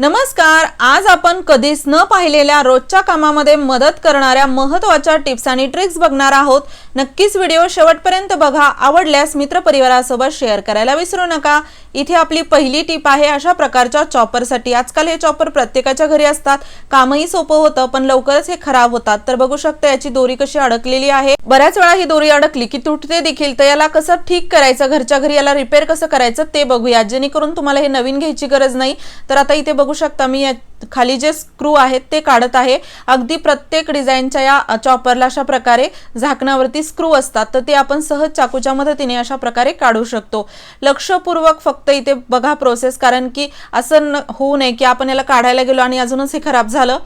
नमस्कार। आज आपण कधीच न पाहिलेल्या रोजच्या कामामध्ये मदत करणाऱ्या महत्त्वाच्या टिप्स आणि ट्रिक्स बघणार आहोत। नक्कीच व्हिडिओ शेवटपर्यंत बघा। आवडल्यास मित्रपरिवारासोबत शेअर करायला विसरू नका। इथे आपली पहिली टिप आहे अशा प्रकारच्या चॉपरसाठी। आजकाल हे चॉपर प्रत्येकाच्या घरी असतात, कामही सोपं होतं पण लवकरच हे खराब होतात। तर बघू शकता याची दोरी कशी अडकलेली आहे। बऱ्याच वेळा ही दोरी अडकली की तुटते देखील। तर याला कसं ठीक करायचं, घरच्या घरी याला रिपेअर कसं करायचं ते बघूया, जेणेकरून तुम्हाला हे नवीन घ्यायची गरज नाही। तर आता इथे बघू शकता मी खाली जे स्क्रू आहेत ते काढत आहे। अगदी प्रत्येक डिझाइनच्या या चॉपरला अशा प्रकारे झाकणावरती स्क्रू असतात, तर ते आपण सहज चाकूच्या मदतीने अशा प्रकारे काढू शकतो। लक्षपूर्वक फक्त इथे बघा प्रोसेस, कारण की असं होऊ नये की आपण याला काढायला गेलो आणि अजूनच हे खराब झालं।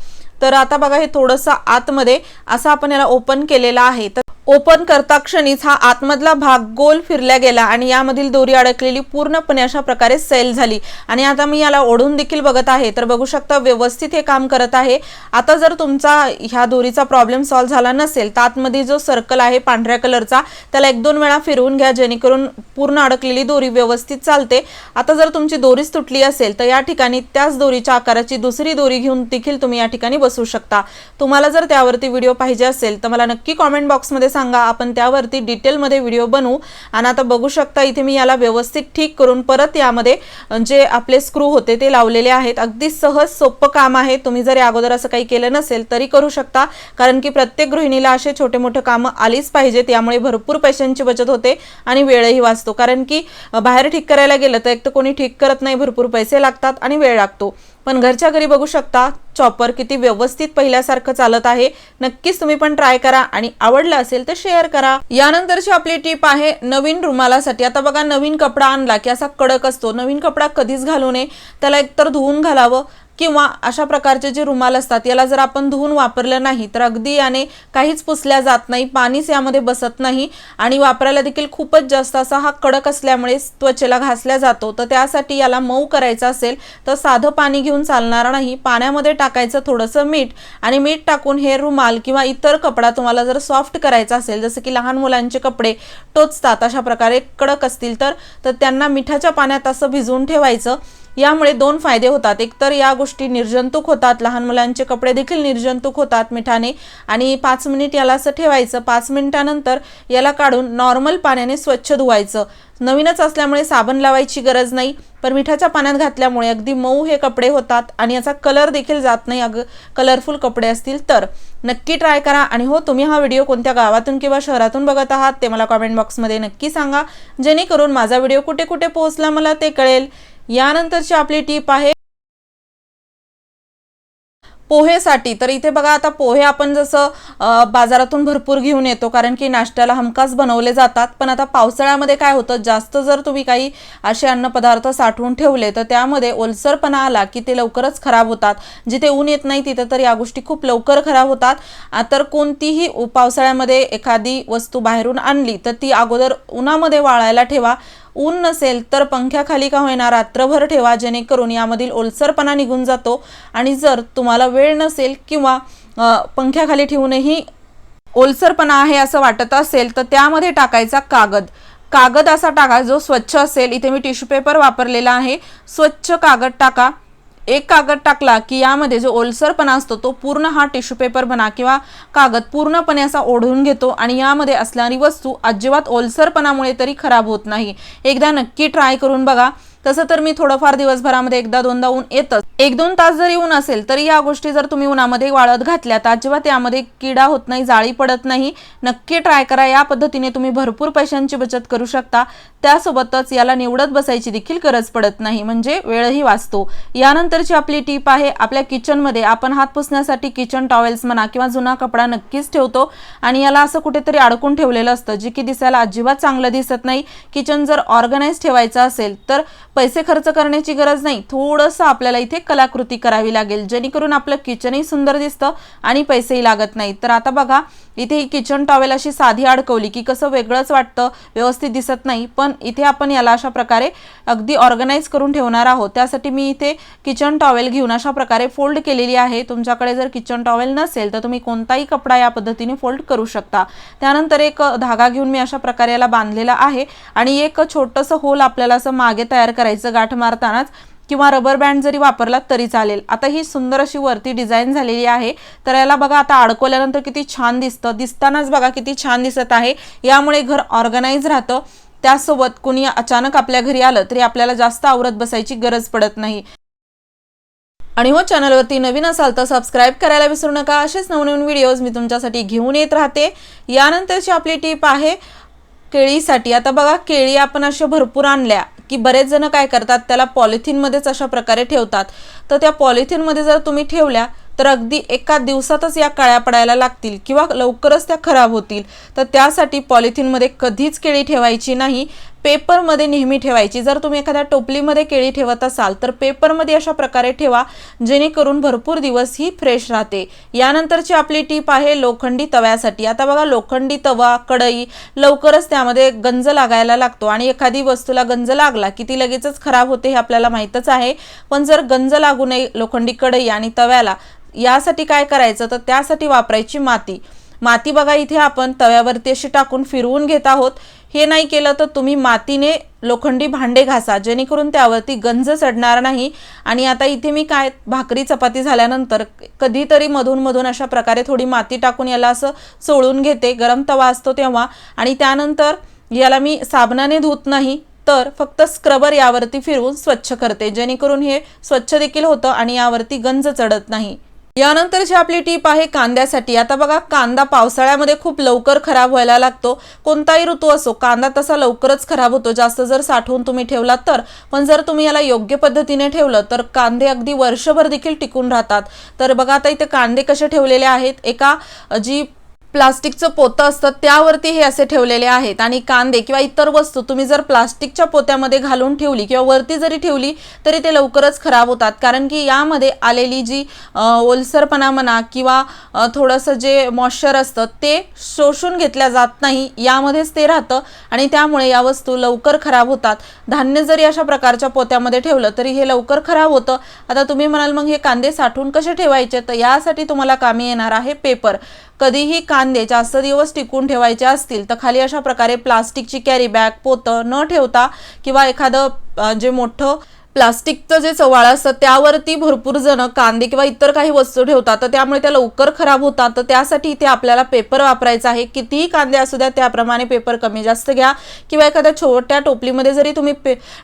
तर आता बघा हे थोडंसं आतमध्ये असं आपण याला ओपन केलेलं आहे। तर ओपन करता क्षणीच हा आतमधला भाग गोल फिरला गेला आणि यामधील दोरी अडकलेली पूर्णपणे अशा प्रकारे सेल झाली। आणि आता मी याला ओढून देखील बघत आहे, तर बघू शकता व्यवस्थित हे काम करत आहे। आता जर तुमचा ह्या दोरीचा प्रॉब्लेम सॉल्व्ह झाला नसेल तर आतमध्ये जो सर्कल आहे पांढऱ्या कलरचा त्याला 1-2 वेळा फिरवून घ्या, जेणेकरून पूर्ण अडकलेली दोरी व्यवस्थित चालते। आता जर तुमची दोरीच तुटली असेल तर या ठिकाणी त्याच दोरीच्या आकाराची दुसरी दोरी घेऊन देखील तुम्ही या ठिकाणी बसू शकता। तुम्हाला जर त्यावरती व्हिडिओ पाहिजे असेल तर मला नक्की कमेंट बॉक्समध्ये सांगा, आपण त्यावरती डिटेल मध्ये व्हिडिओ बनवू। आणि आता बघू शकता इथे मी याला व्यवस्थित ठीक करून परत यामध्ये जे आपले स्क्रू होते ते लावलेले आहेत। अगदी सहज सोपं काम आहे। तुम्ही जर या अगोदर असं काही केलं नसेल तरी करू शकता, कारण की प्रत्येक गृहिणीला असे छोटे मोठे काम आलीच पाहिजेत। यामुळे भरपूर पैशांची बचत होते आणि वेळही वाचतो, कारण की बाहेर ठीक करायला गेलं तर एक तर कोणी ठीक करत नाही, भरपूर पैसे लागतात आणि वेळ लागतो। पण घरच्या घरी बघू शकता चॉपर किती व्यवस्थित पहिल्यासारखं चालत आहे। नक्कीच तुम्ही पण ट्राय करा आणि आवडलं असेल तर शेअर करा। यानंतरची आपली टिप आहे नवीन रुमालासाठी। आता बघा नवीन कपडा आणला की असा कडक असतो, नवीन कपडा कधीच घालू नये, त्याला एकतर धुवून घालावं किंवा अशा प्रकारचे जे रुमाल असतात याला जर आपण धुवून वापरलं नाही तर अगदी याने काहीच पुसल्या जात नाही, पाणीच यामध्ये बसत नाही आणि वापरायला देखील खूपच जास्त असा हा कडक असल्यामुळे त्वचेला घासल्या जातो। तर त्यासाठी याला मऊ करायचं असेल तर साधं पाणी घेऊन चालणार नाही, पाण्यामध्ये टाकायचं थोडंसं मीठ आणि मीठ टाकून हे रुमाल किंवा इतर कपडा तुम्हाला जर सॉफ्ट करायचा असेल, जसं की लहान मुलांचे कपडे टोचतात अशा प्रकारे कडक असतील तर त्यांना मिठाच्या पाण्यात असं भिजवून ठेवायचं। यामुळे 2 फायदे होतात, एक तर या गोष्टी निर्जंतुक होतात, लहान मुलांचे कपडे देखील निर्जंतुक होतात मिठाने। आणि 5 मिनिट याला असं ठेवायचं, 5 मिनिटानंतर याला काढून नॉर्मल पाण्याने स्वच्छ धुवायचं। नवीनच असल्यामुळे साबण लावायची गरज नाही, पण मिठाच्या पाण्यात घातल्यामुळे अगदी मऊ हे कपडे होतात आणि याचा कलर देखील जात नाही, कलरफुल कपडे असतील तर। नक्की ट्राय करा। आणि हो, तुम्ही हा व्हिडिओ कोणत्या गावातून किंवा शहरातून बघत आहात ते मला कमेंट बॉक्समध्ये नक्की सांगा, जेणेकरून माझा व्हिडिओ कुठे कुठे पोहोचला मला ते कळेल। यानंतरची आपली टिप आहे पोहेसाठी। तर इथे बघा आता पोहे आपण जसं बाजारातून भरपूर घेऊन येतो, कारण की नाश्त्याला हमखास बनवले जातात। पण आता पावसाळ्यामध्ये काय होतं, जास्त जर तुम्ही काही असे अन्नपदार्थ साठवून ठेवले तर त्यामध्ये ओलसरपणा आला की ते लवकरच खराब होतात। जिथे ऊन येत नाही तिथे तर या गोष्टी खूप लवकर खराब होतात। तर कोणतीही पावसाळ्यामध्ये एखादी वस्तू बाहेरून आणली तर ती अगोदर उन्हामध्ये वाळायला ठेवा। ऊन नसेल तर पंख्याखाली का होईना रात्रभर ठेवा, जेणेकरून यामधील ओलसरपणा निघून जातो। आणि जर तुम्हाला वेळ नसेल किंवा पंख्याखाली ठेवूनही ओलसरपणा आहे असं वाटत असेल तर त्यामध्ये टाकायचा कागद असा टाका जो स्वच्छ असेल। इथे मी टिश्यू पेपर वापरलेला आहे, स्वच्छ कागद टाका। एक कागद टाकला की यामध्ये जो ओलसरपणा असतो तो पूर्ण हा टिश्यू पेपर म्हणा किंवा कागद पूर्णपणे असा ओढून घेतो आणि यामध्ये असणारी वस्तू अजिबात ओलसरपणामुळे तरी खराब होत नाही। एकदा नक्की ट्राय करून बघा। तसं तर मी थोडंफार दिवसभरामध्ये 1-2दा ऊन येतच, 1-2 तास जरी ऊन असेल तरी या गोष्टी जर तुम्ही उन्हामध्ये वाळत घातल्या तर अजिबात यामध्ये किडा होत नाही, जाळी पडत नाही। नक्की ट्राय करा। या पद्धतीने तुम्ही भरपूर पैशांची बचत करू शकता, त्यासोबतच याला निवडत बसायची देखील गरज पडत नाही, म्हणजे वेळही वाचतो। यानंतरची आपली टिप आहे आपल्या किचनमध्ये आपण हात पुसण्यासाठी किचन टॉवेल्स म्हणा किंवा जुना कपडा नक्कीच ठेवतो आणि याला असं कुठेतरी अडकून ठेवलेलं असतं, जे की दिसायला अजिबात चांगलं दिसत नाही। किचन जर ऑर्गनाइज ठेवायचं असेल तर पैसे खर्च करण्याची गरज नाही, थोडंसं आपल्याला इथे कलाकृती करावी लागेल, जेणेकरून आपलं किचनही सुंदर दिसतं आणि पैसेही लागत नाही। तर आता बघा इथे ही किचन टॉवेल अशी साधी अडकवली की कसं वेगळंच वाटतं, व्यवस्थित दिसत नाही। पण इथे आपण याला अशा प्रकारे अगदी ऑर्गनाइज करून ठेवणार आहोत। त्यासाठी मी इथे किचन टॉवेल घेऊन अशा प्रकारे फोल्ड केलेली आहे। तुमच्याकडे जर किचन टॉवेल नसेल तर तुम्ही कोणताही कपडा या पद्धतीने फोल्ड करू शकता। त्यानंतर एक धागा घेऊन मी अशा प्रकारे याला बांधलेला आहे आणि एक छोटंसं होल आपल्याला असं मागे तयार करायचं गाठ मारतानाच, किंवा रबर बँड जरी वापरला तरी चालेल। आता ही सुंदर अशी वरती डिझाइन झालेली आहे, तर याला बघा आता अडकवल्यानंतर किती छान दिसतं, दिसतानाच बघा किती छान दिसत आहे। यामुळे घर ऑर्गनाइज राहतं, त्यासोबत कोणी अचानक आपल्या घरी आलं तरी आपल्याला जास्त आवरत बसायची गरज पडत नाही। आणि हो, चॅनलवरती नवीन असाल तर सबस्क्राइब करायला विसरू नका, असेच नवनवीन व्हिडिओज मी तुमच्यासाठी घेऊन येत राहते। यानंतरची आपली टिप आहे केळीसाठी। आता बघा केळी आपण अशा भरपूर आणल्या की बरेच जण काय करतात, त्याला पॉलिथिन मध्येच अशा प्रकारे ठेवतात। तर त्या पॉलिथिन मध्ये जर तुम्ही ठेवल्या तर अगदी एका दिवसातच या काळ्या पडायला लागतील किंवा लवकरच त्या खराब होतील। तर त्यासाठी पॉलिथिन मध्ये कधीच केळी ठेवायची नाही, पेपर मध्ये नेहमी ठेवायची। जर तुम्ही एखाद्या टोपलीमध्ये केळी ठेवत असाल तर पेपर मध्ये अशा प्रकारे ठेवा, जेणेकरून भरपूर दिवस ही फ्रेश राहते। यानंतरची आपली टीप आहे लोखंडी तव्यासाठी। आता बघा लोखंडी तवा, कढई लवकरच त्यामध्ये गंज लागायला लागतो आणि एखादी वस्तूला गंज लागला की ती लगेचच खराब होते हे आपल्याला माहितच आहे। पण जर गंज लागू नये लोखंडी कढई आणि तव्याला, यासाठी काय करायचं तर त्यासाठी वापरायची माती। माती बघा इथे आपण तव्यावरती अशी टाकून फिरवून घेत आहोत। हे नाही केलं तर तुम्ही मातीने लोखंडी भांडे घासा, जेणेकरून त्यावरती गंज चढणार नाही। आणि आता इथे मी काय भाकरी चपाती झाल्यानंतर कधीतरी मधून मधून अशा प्रकारे थोडी माती टाकून याला असं चोळून घेते, गरम तवा असतो तेव्हा। आणि त्यानंतर याला मी साबणाने धुत नाही, तर फक्त स्क्रबर यावरती फिरवून स्वच्छ करते, जेणेकरून हे स्वच्छ देखील होतं आणि यावरती गंज चढत नाही। यानंतरची आपली टीप आहे कांद्यासाठी। आता बघा कांदा पावसाळ्यामध्ये खूप लवकर खराब व्हायला लागतो, कोणताही ऋतू असो कांदा तसा लवकरच खराब होतो जास्त जर साठवून तुम्ही ठेवलात तर। पण जर तुम्ही याला योग्य पद्धतीने ठेवलं तर कांदे अगदी वर्षभर देखील टिकून राहतात। तर बघा आता इथे कांदे कसे ठेवलेले आहेत, एका जी प्लास्टिकचं पोतं असतं त्यावरती हे असे ठेवलेले आहेत। आणि कांदे किंवा इतर वस्तू तुम्ही जर प्लास्टिकच्या पोत्यामध्ये घालून ठेवली किंवा वरती जरी ठेवली तरी ते लवकरच खराब होतात, कारण की यामध्ये आलेली जी ओलसरपणा म्हणा किंवा थोडंसं जे मॉइश्चर असतं ते शोषून घेतल्या जात नाही, यामध्येच ते राहतं आणि त्यामुळे या वस्तू लवकर खराब होतात। धान्य जरी अशा प्रकारच्या पोत्यामध्ये ठेवलं तरी हे लवकर खराब होतं। आता तुम्ही म्हणाल मग हे कांदे साठवून कसे ठेवायचे, तर यासाठी तुम्हाला कामी येणार आहे पेपर। कधीही कांदे जास्त दिवस टिकून ठेवायचे असतील तर खाली अशा प्रकारे प्लास्टिकची कॅरी बॅग, पोतं न ठेवता किंवा एखादं जे मोठं प्लास्टिकचं जे चवाळं असतं त्यावरती भरपूर जण कांदे किंवा इतर काही वस्तू ठेवतात, तर त्यामुळे त्या लवकर खराब होतात। तर त्यासाठी इथे आपल्याला पेपर वापरायचा आहे। कितीही कांदे असू द्या त्याप्रमाणे पेपर कमी जास्त घ्या, किंवा एखाद्या छोट्या टोपलीमध्ये जरी तुम्ही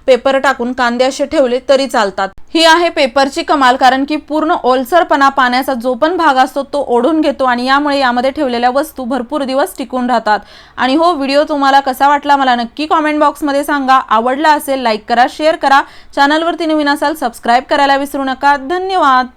पेपर टाकून कांदे असे ठेवले तरी चालतात। ही आहे पेपरची कमाल, कारण की पूर्ण ओलसरपणा पाण्याचा जो पण भाग असतो तो ओढून घेतो आणि यामुळे यामध्ये ठेवलेल्या वस्तू भरपूर दिवस टिकून राहतात। आणि हो, व्हिडिओ तुम्हाला कसा वाटला मला नक्की कमेंट बॉक्समध्ये सांगा। आवडला असेल लाईक करा, शेअर करा, चॅनलवरती नवीन असाल सबस्क्राइब करायला विसरू नका। धन्यवाद।